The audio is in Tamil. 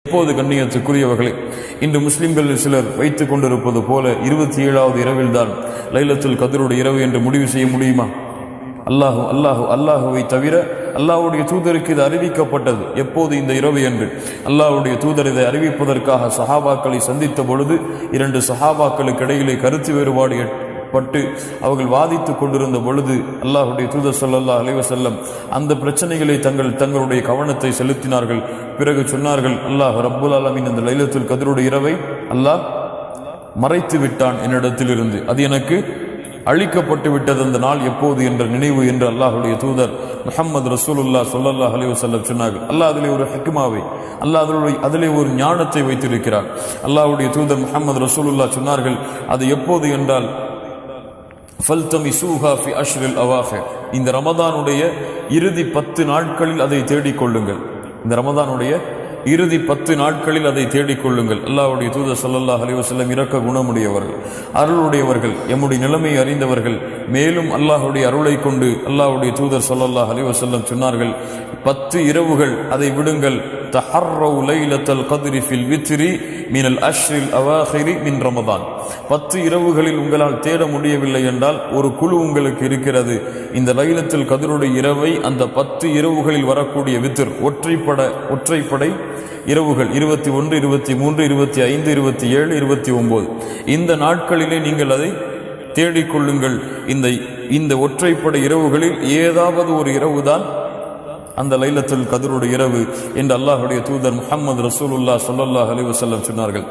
இப்போது கண்ணியத்துக்குரியவர்களே, இன்று முஸ்லிம்கள் சிலர் வைத்துக் கொண்டிருப்பது போல 27வது இரவில் தான் லைலத்துல் கத்ருடைய இரவு என்று முடிவு செய்ய முடியுமா? அல்லாஹுவை தவிர அல்லாஹ்வுடைய தூதருக்கு இது அறிவிக்கப்பட்டது எப்போது இந்த இரவு என்று. அல்லாஹ்வுடைய தூதர் இதை அறிவிப்பதற்காக சஹாபாக்களை சந்தித்த பொழுது 2 சஹாபாக்களுக்கு இடையிலே கருத்து வேறுபாடு பட்டு அவர்கள் வாதித்துக் கொண்டிருந்த பொழுது அல்லாஹ்வுடைய தூதர் ஸல்லல்லாஹு அலைஹி வஸல்லம் அந்த பிரச்சனைகளை தங்களுடைய கவனத்தை செலுத்தினார்கள். பிறகு சொன்னார்கள், அல்லாஹ் ரப்புல் ஆலமீன் இந்த லைலத்துல் கத்ருடைய இரவை அல்லாஹ் மறைத்து விட்டான் என்னிடத்திலிருந்து, அது எனக்கு அழிக்கப்பட்டு விட்டது அந்த நாள் எப்போது என்ற நினைவு என்று அல்லாஹ்வுடைய தூதர் முஹம்மது ரசூலுல்லாஹ் ஸல்லல்லாஹு அலைஹி வஸல்லம் சொன்னார்கள். அல்லாஹ் அதிலே ஒரு ஹிக்மாவை, அல்லாஹ் அதிலே ஒரு ஞானத்தை வைத்திருக்கிறார். அல்லாஹ்வுடைய தூதர் முஹம்மது ரசூலுல்லாஹ் சொன்னார்கள், அது எப்போது என்றால் ஃபல்தமிசூஹா ஃபி அஷ்ரில் அவாஹிர், இந்த ரமதானுடைய இறுதி 10 நாட்களில் அதை தேடிக்கொள்ளுங்கள். இந்த ரமதானுடைய இறுதி 10 நாட்களில் அதை தேடிக்கொள்ளுங்கள். அல்லாஹ்வுடைய தூதர் ஸல்லல்லாஹு அலைஹி வஸல்லம் இரக்க குணமுடையவர்கள், அருளுடையவர்கள், எம்முடைய நிலைமையை அறிந்தவர்கள். மேலும் அல்லாஹ்வுடைய அருளை கொண்டு அல்லாஹ்வுடைய தூதர் ஸல்லல்லாஹு அலைஹி வஸல்லம் சொன்னார்கள், 10 இரவுகள் அதை விடுங்கள். தஹர்ரவு லைலத்துல் கத்ரி ஃபில் வித்ரி மினல் அஷ்ரில் அவாஹிரி மின் ரமதான். 10 இரவுகளில் உங்களால் தேட முடியவில்லை என்றால் ஒரு குழு உங்களுக்கு இருக்கிறது. இந்த லைலத்துல் கத்ருடைய இரவை அந்த 10 இரவுகளில் வரக்கூடிய வித்ர் ஒற்றைப்படை இரவுகள் 21, 23, 25, 27, 29 இந்த நாட்களிலே நீங்கள் அதை தேடிக்கொள்ளுங்கள். இந்த ஒற்றைப்படை இரவுகளில் ஏதாவது ஒரு இரவுதான் அந்த லைலத்துல் கத்ருடைய இரவு என்று அல்லாஹ்வுடைய தூதர் முஹம்மது ரசூலுல்லாஹ் ஸல்லல்லாஹு அலைஹி வஸல்லம் சொன்னார்கள்.